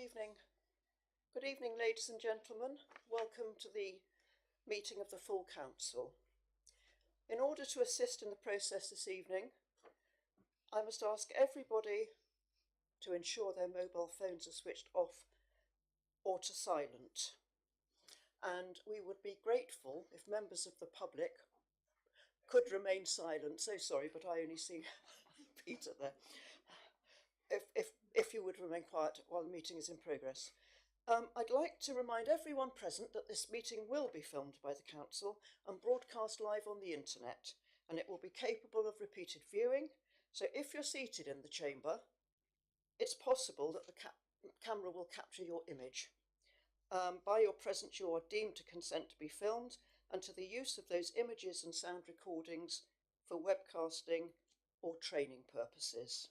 evening. Good evening, ladies and gentlemen. Welcome to the meeting of the full council. In order to assist in the process this evening, I must ask everybody to ensure their mobile phones are switched off or to silent. And we would be grateful if members of the public could remain silent. So sorry, but I only see Peter there. If you would remain quiet while the meeting is in progress. I'd like to remind everyone present that this meeting will be filmed by the council and broadcast live on the internet, and it will be capable of repeated viewing. So if you're seated in the chamber, it's possible that the camera will capture your image. By your presence, you are deemed to consent to be filmed and to the use of those images and sound recordings for webcasting or training purposes.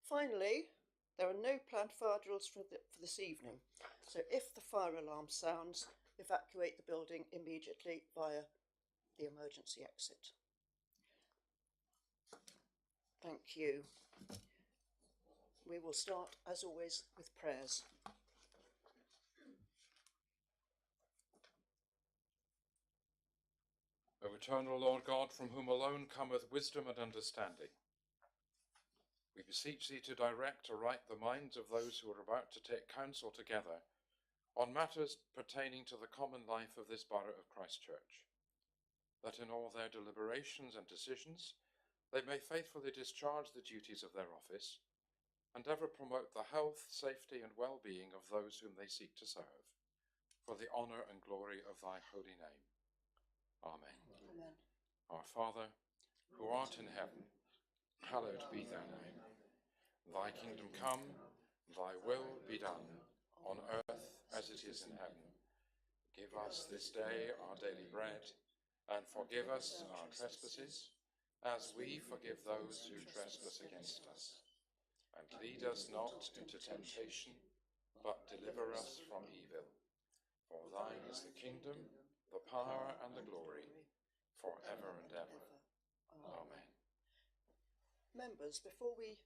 Finally, there are no planned fire drills for this evening, so if the fire alarm sounds, evacuate the building immediately via the emergency exit. Thank you. We will start, as always, with prayers. O eternal Lord God, from whom alone cometh wisdom and understanding, we beseech thee to direct aright the minds of those who are about to take counsel together on matters pertaining to the common life of this borough of Christchurch, that in all their deliberations and decisions they may faithfully discharge the duties of their office, and ever promote the health, safety, and well-being of those whom they seek to serve, for the honour and glory of thy holy name. Amen. Amen. Our Father, who art in heaven, hallowed be thy name. Thy kingdom come, thy will be done, on earth as it is in heaven. Give us this day our daily bread, and forgive us our trespasses, as we forgive those who trespass against us. And lead us not into temptation, but deliver us from evil. For thine is the kingdom, the power, and the glory, for ever and ever. Amen. Members, before we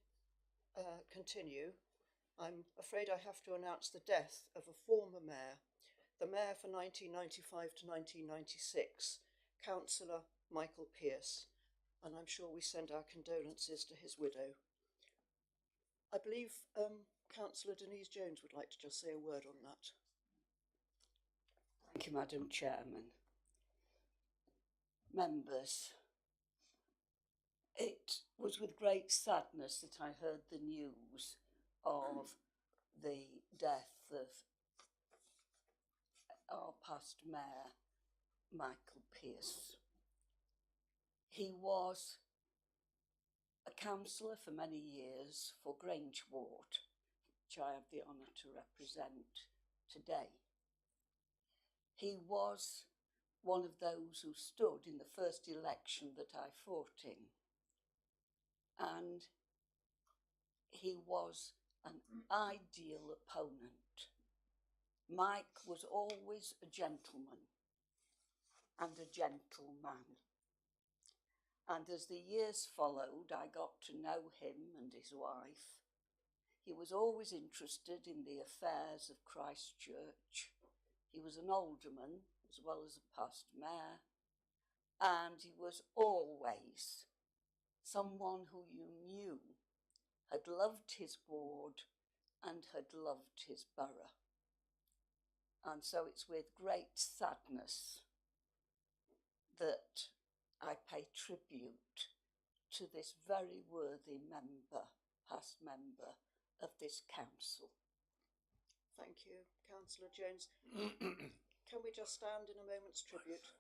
continue, I'm afraid I have to announce the death of a former mayor, the mayor for 1995 to 1996, Councillor Michael Pearce, and I'm sure we send our condolences to his widow. I believe Councillor Denise Jones would like to just say a word on that. Thank you, Madam Chairman. Members, it was with great sadness that I heard the news of the death of our past mayor, Michael Pearce. He was a councillor for many years for Grange Ward, which I have the honour to represent today. He was one of those who stood in the first election that I fought in, and he was an ideal opponent. Mike was always a gentleman and a gentleman. And as the years followed, I got to know him and his wife. He was always interested in the affairs of Christchurch. He was an alderman as well as a past mayor, and he was always someone who you knew had loved his ward and had loved his borough. And so it's with great sadness that I pay tribute to this very worthy member, past member of this council. Thank you, Councillor Jones. Can we just stand in a moment's tribute?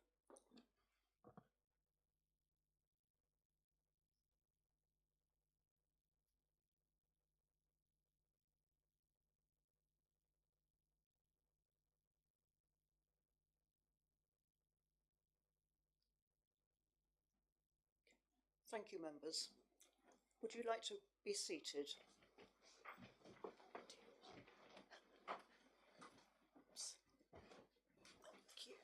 Thank you, members. Would you like to be seated? Thank you.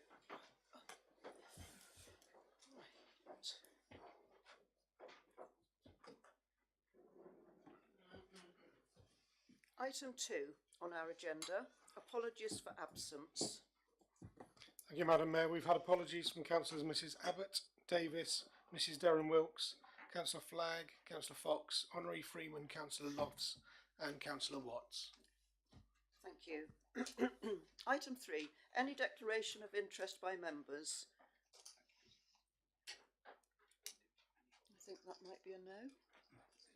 Item 2 on our agenda, apologies for absence. Thank you, Madam Mayor. We've had apologies from Councillors Mrs Abbott, Davis, Mrs Derren Wilkes, Councillor Flagg, Councillor Fox, Honorary Freeman, Councillor Lofts and Councillor Watts. Thank you. Item 3, any declaration of interest by members? I think that might be a no.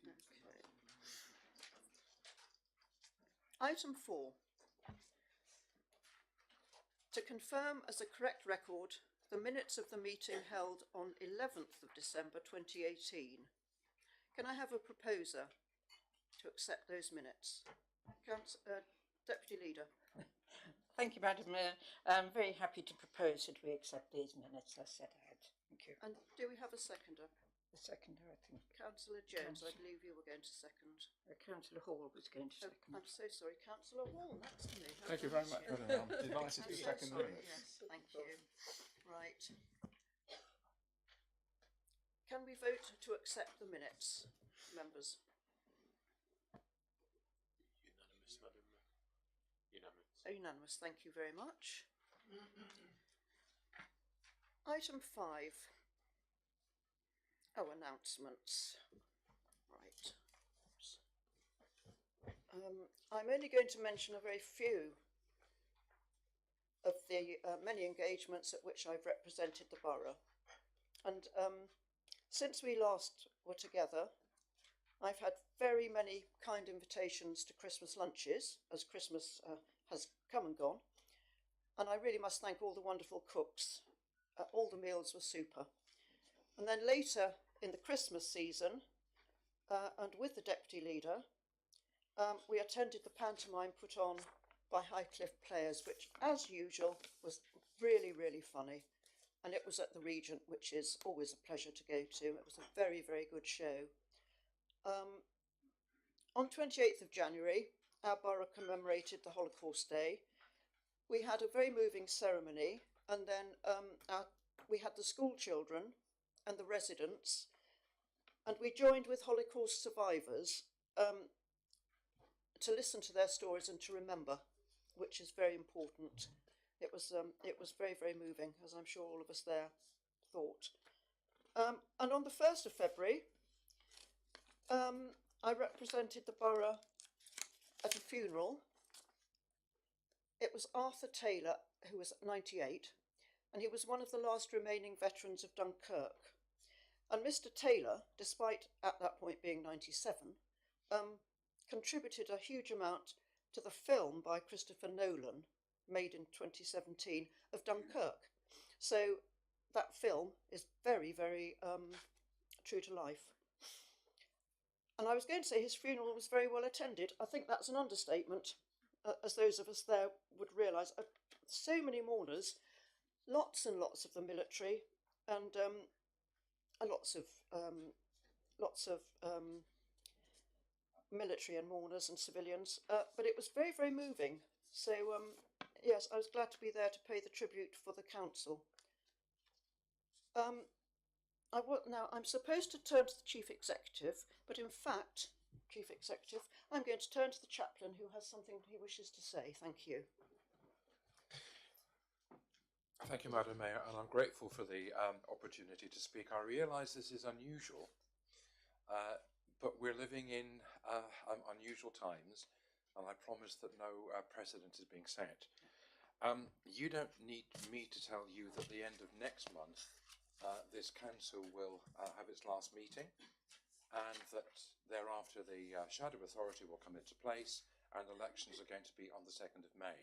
Okay. Item 4, to confirm as a correct record the minutes of the meeting held on 11th of December 2018. Can I have a proposer to accept those minutes? Deputy Leader. Thank you, Madam Mayor. I'm very happy to propose that we accept these minutes as set out. Thank you. And do we have a seconder? The seconder, I think. Councillor Jones, I believe you were going to second. Councillor Hall was going to second. I'm so sorry, Councillor Hall, next to me. Thank you very much, Madam Mayor. I'm delighted to I'm second so the sorry, minutes. yes, thank you. Right. Can we vote to accept the minutes, members? Unanimous, Madam Mayor. Unanimous. Unanimous, thank you very much. Item 5. Oh, announcements. Right. I'm only going to mention a very few of the many engagements at which I've represented the borough. And since we last were together, I've had very many kind invitations to Christmas lunches, as Christmas has come and gone. And I really must thank all the wonderful cooks. All the meals were super. And then later in the Christmas season, and with the Deputy Leader, we attended the pantomime put on by Highcliffe Players, which, as usual, was really, really funny. And it was at the Regent, which is always a pleasure to go to. It was a very, very good show. On 28th of January, our borough commemorated the Holocaust Day. We had a very moving ceremony, and then we had the school children and the residents, and we joined with Holocaust survivors to listen to their stories and to remember, which is very important. It was very, very moving, as I'm sure all of us there thought. And on the 1st of February, I represented the borough at a funeral. It was Arthur Taylor, who was 98, and he was one of the last remaining veterans of Dunkirk. And Mr. Taylor, despite at that point being 97, contributed a huge amount to the film by Christopher Nolan, made in 2017, of Dunkirk. So that film is very, very true to life. And I was going to say his funeral was very well attended. I think that's an understatement, as those of us there would realise. So many mourners, lots and lots of the military, and lots of military and mourners and civilians. But it was very, very moving. So yes, I was glad to be there to pay the tribute for the council. Now, I'm supposed to turn to the Chief Executive, but in fact, Chief Executive, I'm going to turn to the chaplain who has something he wishes to say. Thank you. Thank you, Madam Mayor, and I'm grateful for the opportunity to speak. I realise this is unusual, but we're living in unusual times, and I promise that no precedent is being set. You don't need me to tell you that the end of next month, this council will have its last meeting, and that thereafter the shadow authority will come into place, and elections are going to be on the 2nd of May.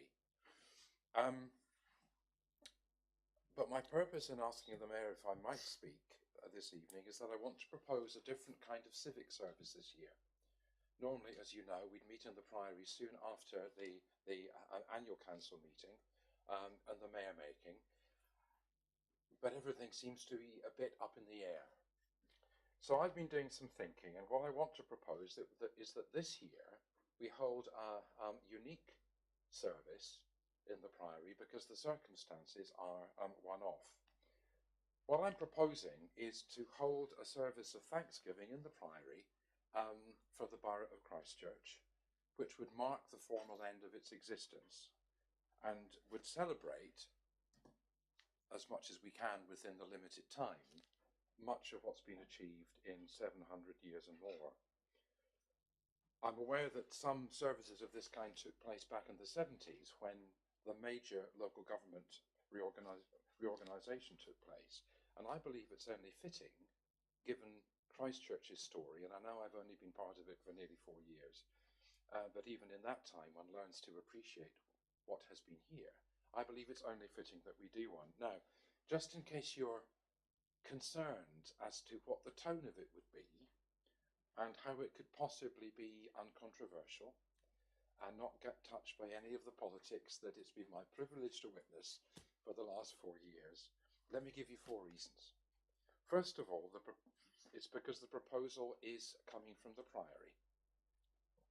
But my purpose in asking the Mayor if I might speak this evening is that I want to propose a different kind of civic service this year. Normally, as you know, we'd meet in the Priory soon after the annual council meeting and the mayor making, but everything seems to be a bit up in the air. So I've been doing some thinking, and what I want to propose is that this year we hold a unique service in the Priory because the circumstances are one-off. What I'm proposing is to hold a service of Thanksgiving in the Priory for the Borough of Christchurch, which would mark the formal end of its existence and would celebrate, as much as we can within the limited time, much of what's been achieved in 700 years and more. I'm aware that some services of this kind took place back in the 70s when the major local government reorganisation took place, and I believe it's only fitting, given Christchurch's story, and I know I've only been part of it for nearly 4 years, but even in that time one learns to appreciate what has been here. I believe it's only fitting that we do one. Now, just in case you're concerned as to what the tone of it would be and how it could possibly be uncontroversial and not get touched by any of the politics that it's been my privilege to witness for the last 4 years, let me give you 4 reasons. First of all, it's because the proposal is coming from the Priory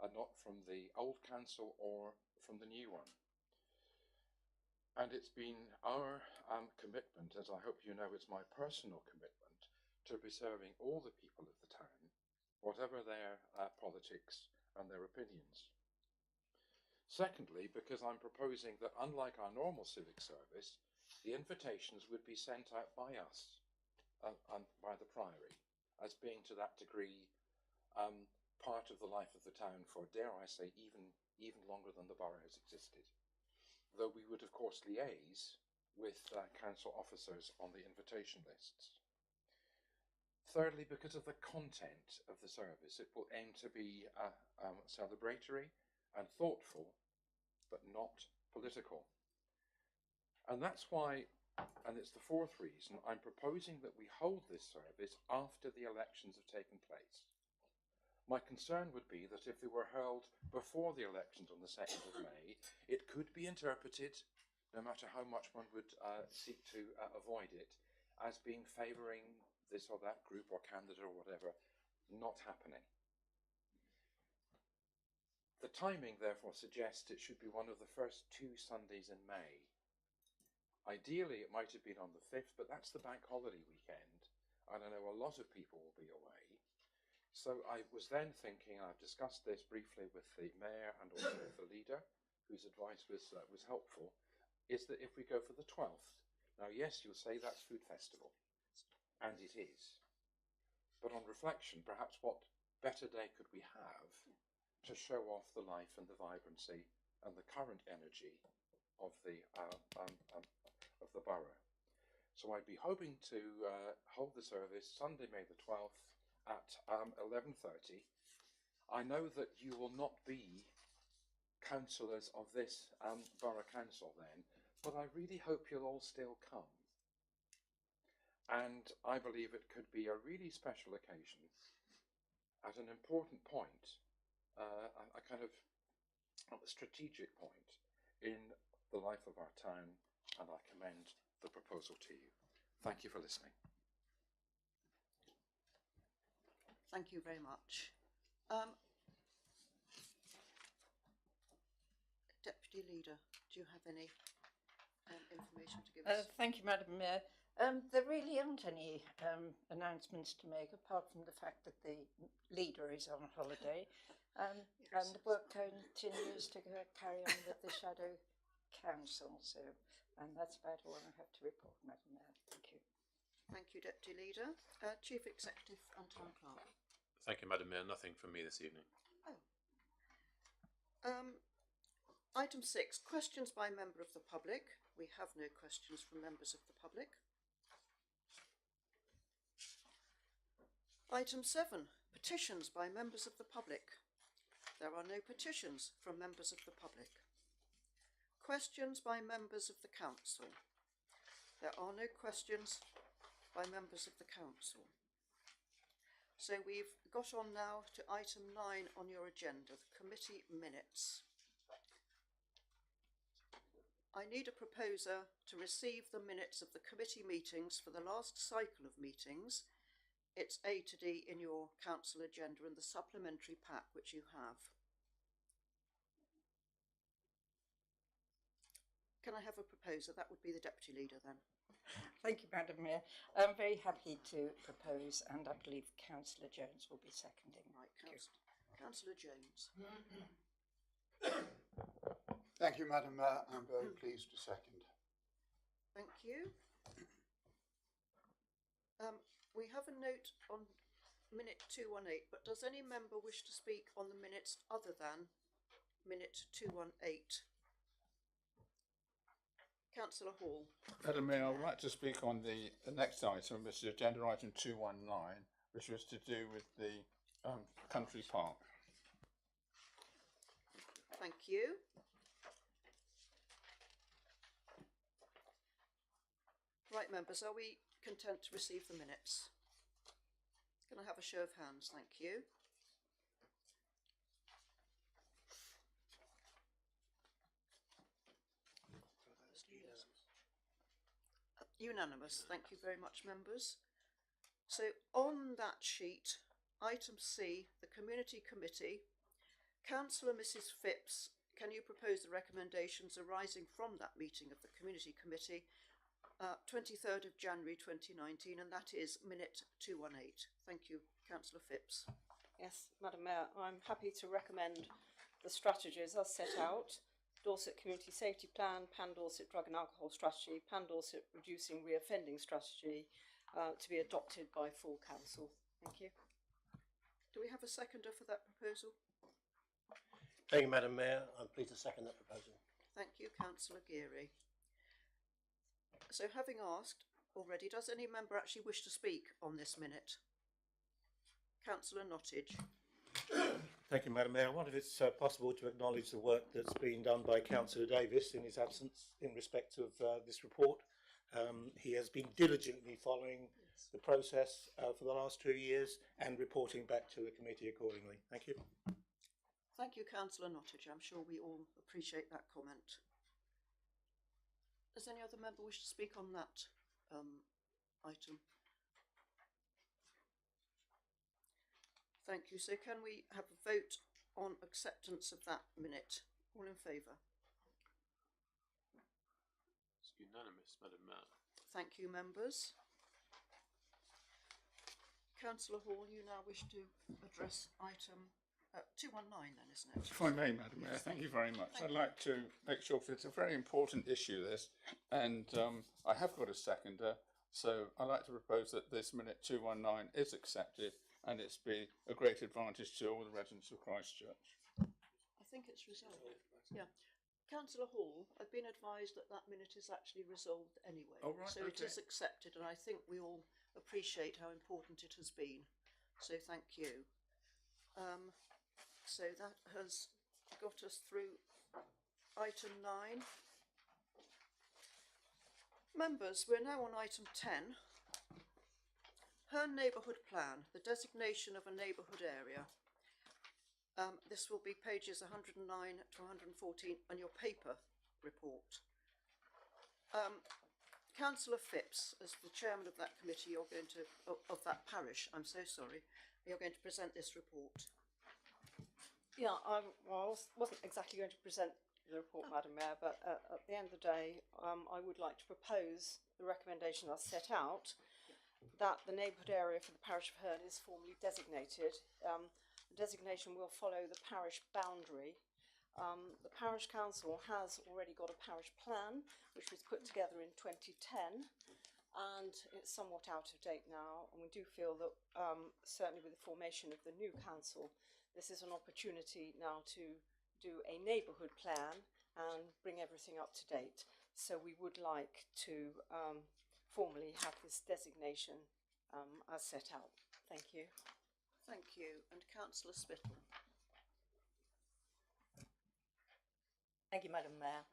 and not from the old council or from the new one. And it's been our commitment, as I hope you know it's my personal commitment, to preserving all the people of the town, whatever their politics and their opinions. Secondly, because I'm proposing that unlike our normal civic service, the invitations would be sent out by us and by the Priory, as being to that degree part of the life of the town for, dare I say, even longer than the borough has existed. Though we would of course liaise with council officers on the invitation lists. Thirdly, because of the content of the service, it will aim to be celebratory and thoughtful, but not political. And that's why, and it's the 4th reason, I'm proposing that we hold this service after the elections have taken place. My concern would be that if they were held before the elections on the 2nd of May, it could be interpreted, no matter how much one would seek to avoid it, as being favouring this or that group or candidate or whatever, not happening. The timing, therefore, suggests it should be one of the first 2 Sundays in May. Ideally, it might have been on the 5th, but that's the bank holiday weekend, and I know a lot of people will be away. So I was then thinking, and I've discussed this briefly with the mayor and also with the leader, whose advice was helpful, is that if we go for the 12th, now yes, you'll say that's food festival, and it is. But on reflection, perhaps what better day could we have to show off the life and the vibrancy and the current energy of the borough. So I'd be hoping to hold the service Sunday, May the 12th, at 11:30. I know that you will not be councillors of this borough council then, but I really hope you'll all still come. And I believe it could be a really special occasion at an important point, a kind of a strategic point in the life of our town, and I commend the proposal to you. Thank you for listening. Thank you very much. Deputy Leader, do you have any information to give us? Thank you, Madam Mayor. There really aren't any announcements to make, apart from the fact that the leader is on holiday, and the work continues to carry on with the Shadow Council. So, and that's about all I have to report, Madam Mayor. Thank you. Thank you, Deputy Leader. Chief Executive and Town Clerk. Thank you, Madam Mayor. Nothing from me this evening. Item 6, questions by member of the public. We have no questions from members of the public. Item 7, petitions by members of the public. There are no petitions from members of the public. Questions by members of the council. There are no questions by members of the council. So we've got on now to item 9 on your agenda, the committee minutes. I need a proposer to receive the minutes of the committee meetings for the last cycle of meetings. It's A to D in your council agenda and the supplementary pack which you have. Can I have a proposer? That would be the Deputy Leader then. Thank you, Madam Mayor. I'm very happy to propose, and I believe Councillor Jones will be seconding. Right, Councillor Jones. Thank you, Madam Mayor. I'm very pleased to second. Thank you. We have a note on minute 218, but does any member wish to speak on the minutes other than minute 218? Councillor Hall. Madam Mayor, I would like to speak on the next item, which is agenda item 219, which was to do with the country park. Thank you. Right, members, are we content to receive the minutes? Can I have a show of hands? Thank you. Unanimous. Thank you very much, members. So on that sheet, item C, the Community Committee, Councillor Mrs Phipps, can you propose the recommendations arising from that meeting of the Community Committee, 23rd of January 2019, and that is minute 218. Thank you, Councillor Phipps. Yes, Madam Mayor, I'm happy to recommend the strategies as set out: Dorset Community Safety Plan, Pan Dorset Drug and Alcohol Strategy, Pan Dorset Reducing Reoffending Strategy, to be adopted by full council. Thank you. Do we have a seconder for that proposal? Thank you, Madam Mayor. I'm pleased to second that proposal. Thank you, Councillor Geary. So having asked already, does any member actually wish to speak on this minute? Councillor Nottage. Thank you, Madam Mayor. I wonder if it's possible to acknowledge the work that's been done by Councillor Davis in his absence in respect of this report. He has been diligently following the process for the last 2 years and reporting back to the committee accordingly. Thank you. Thank you, Councillor Nottage. I'm sure we all appreciate that comment. Does any other member wish to speak on that item? Thank you. So can we have a vote on acceptance of that minute? All in favour? It's unanimous, Madam Mayor. Thank you, members. Councillor Hall, you now wish to address item 219 then, isn't it? If I may, Madam Mayor, thank you very much. I'd like to make sure that it's a very important issue, this, and I have got a seconder, so I'd like to propose that this minute 219 is accepted and it's be a great advantage to all the residents of Christchurch. I think it's resolved. Yeah. Councillor Hall, I've been advised that that minute is actually resolved anyway. Oh, right, so okay. It is accepted, and I think we all appreciate how important it has been. So thank you. So that has got us through item 9. Members, we're now on item 10. Herne Neighbourhood Plan, the designation of a neighbourhood area. This will be pages 109 to 114 on your paper report. Councillor Phipps, as the chairman of that committee, you're going to, of that parish, I'm so sorry, you're going to present this report. Yeah, I wasn't exactly going to present the report, Madam Mayor, but at the end of the day, I would like to propose the recommendation as set out, that the neighbourhood area for the parish of Herne is formally designated. The designation will follow the parish boundary. The parish council has already got a parish plan, which was put together in 2010, and it's somewhat out of date now, and we do feel that certainly with the formation of the new council, this is an opportunity now to do a neighbourhood plan and bring everything up to date. So we would like to formally have this designation as set out. Thank you. Thank you. And Councillor Spittle. Thank you, Madam Mayor.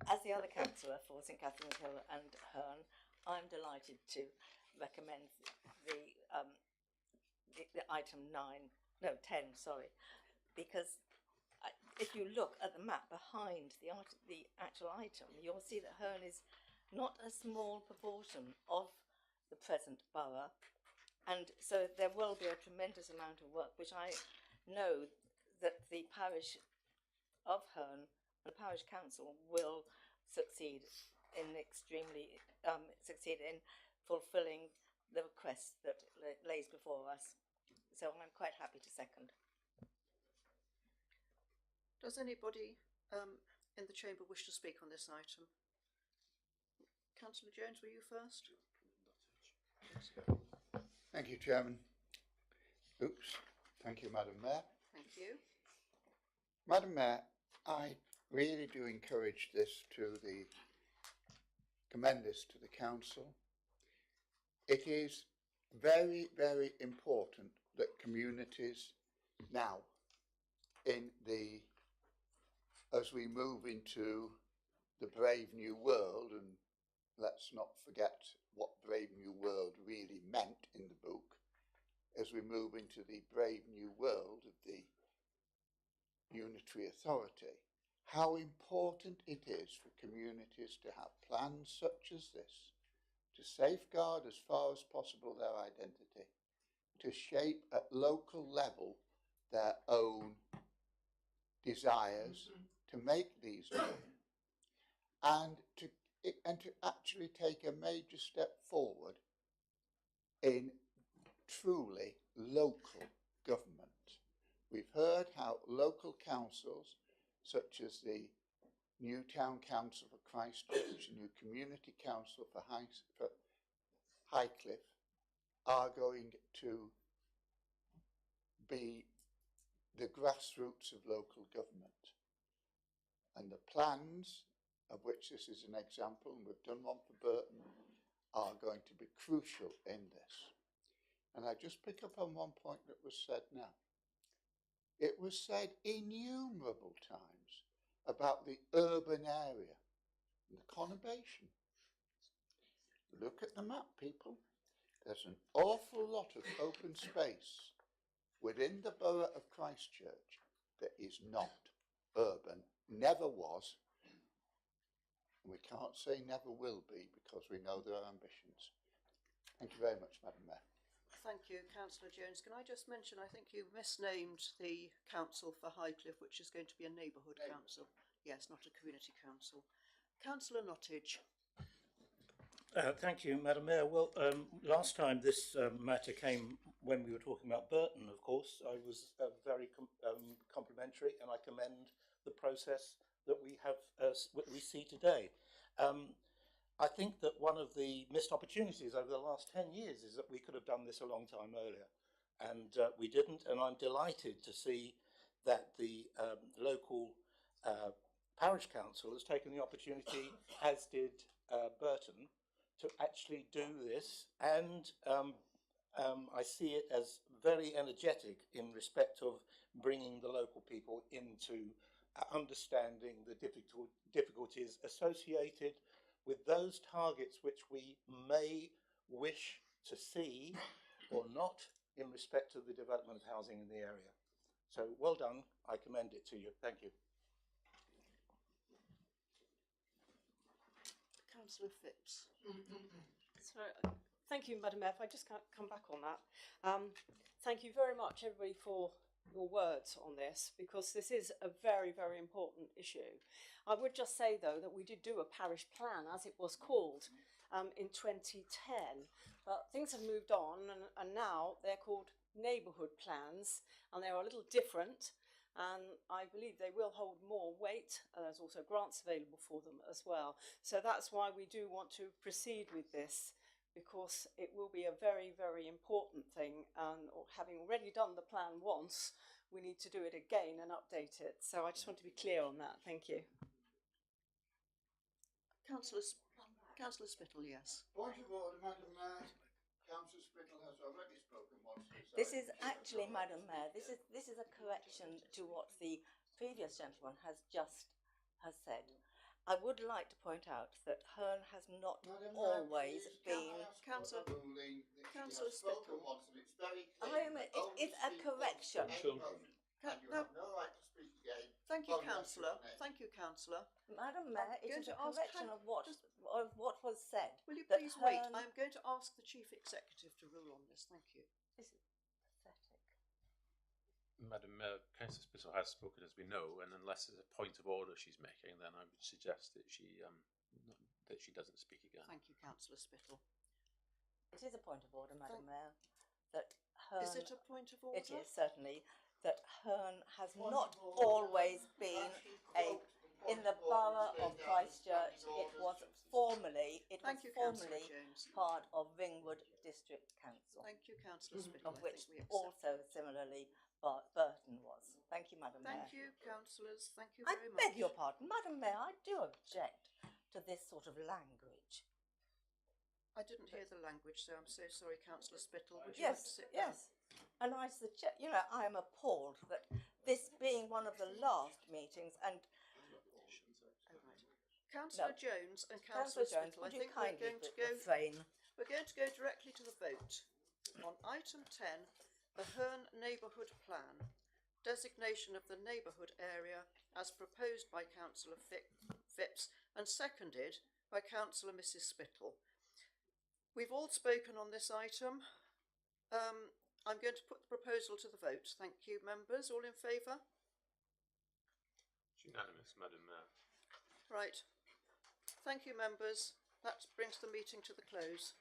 As the other councillor for St Catherine's Hill and Herne, I'm delighted to recommend the item 10, sorry, because if you look at the map behind the actual item, you'll see that Herne is not a small proportion of the present borough, and so there will be a tremendous amount of work, which I know that the parish of Herne and the parish council will succeed in fulfilling the request that lays before us. So I'm quite happy to second. Does anybody in the chamber wish to speak on this item? Councillor Jones, were you first? Thank you, Chairman. Oops. Thank you, Madam Mayor. Thank you. Madam Mayor, I really do encourage commend this to the council. It is very, very important that communities now, as we move into the brave new world, and let's not forget what brave new world really meant in the book, as we move into the brave new world of the unitary authority, how important it is for communities to have plans such as this, to safeguard as far as possible their identity, to shape at local level their own desires, to make these known, and to actually take a major step forward in truly local government. We've heard how local councils, such as the new Town Council for Christchurch, new Community Council for Highcliffe, are going to be the grassroots of local government. And the plans, of which this is an example, and we've done one for Burton, are going to be crucial in this. And I just pick up on one point that was said now. It was said innumerable times about the urban area and the conurbation. Look at the map, people. There's an awful lot of open space within the borough of Christchurch that is not urban, never was, and we can't say never will be because we know there are ambitions. Thank you very much, Madam Mayor. Thank you, Councillor Jones. Can I just mention, I think you misnamed the council for Highcliffe, which is going to be a neighbourhood council. Yes, not a community council. Councillor Nottage. Thank you, Madam Mayor. Well, last time this matter came when we were talking about Burton, of course, I was very complimentary, and I commend the process that we have, what we see today. I think that one of the missed opportunities over the last 10 years is that we could have done this a long time earlier, and we didn't, and I'm delighted to see that the local parish council has taken the opportunity, as did Burton, to actually do this, and I see it as very energetic in respect of bringing the local people into understanding the difficulties associated with those targets which we may wish to see or not in respect of the development of housing in the area. So well done, I commend it to you. Thank you. Councillor Phipps. So, thank you, Madam Mayor. If I just can't come back on that. Thank you very much, everybody, for your words on this, because this is a very, very important issue. I would just say, though, that we did do a parish plan, as it was called, in 2010, but things have moved on, and now they're called neighbourhood plans, and they're a little different, and I believe they will hold more weight. There's also grants available for them as well. So that's why we do want to proceed with this, because it will be a very, very important thing, and having already done the plan once, we need to do it again and update it. So I just want to be clear on that. Thank you. Councillor Spittle, yes. Point of order, Madam Mayor. Councillor Spittle has already spoken once. This is actually, Madam Mayor, this is a correction to what the previous gentleman has said. I would like to point out that Herne has not always been. Councillor Spittle. It's a correction. And you have no right to speak again. Thank you, Councillor. Thank you, Councillor. Madam Mayor, it is a correction of what was said. Will you please wait? I'm going to ask the Chief Executive to rule on this. Thank you. This is pathetic. Madam Mayor, Councillor Spittle has spoken, as we know, and unless there's a point of order she's making, then I would suggest that she doesn't speak again. Thank you, Councillor Spittle. It is a point of order, Madam Mayor. That Herne, is it a point of order? It is, certainly. That Herne has not always been Councillor formerly Jones. part of Ringwood District Council, Thank you, Councillor Spittle. of I which think we accept. also similarly Burton was. Thank you, Madam Mayor. Thank you, councillors. Thank you I very much. beg your pardon, Madam Mayor, I do object to this sort of language. I didn't hear the language, so I'm so sorry, Councillor Spittle. Would you like to Yes, sit down? yes. And I suggest, you know, I am appalled that this being one of the last meetings and Oh, right. Councillor No. Jones and Councillor Councillor Jones, Spittle, I would you think we're kindly going to go. refrain? We're going to go directly to the vote on item 10, the Herne Neighbourhood Plan, designation of the neighbourhood area as proposed by Councillor Phipps and seconded by Councillor Mrs Spittle. We've all spoken on this item. I'm going to put the proposal to the vote. Thank you, members. All in favour? It's unanimous, Madam Mayor. Right. Thank you, members. That brings the meeting to the close.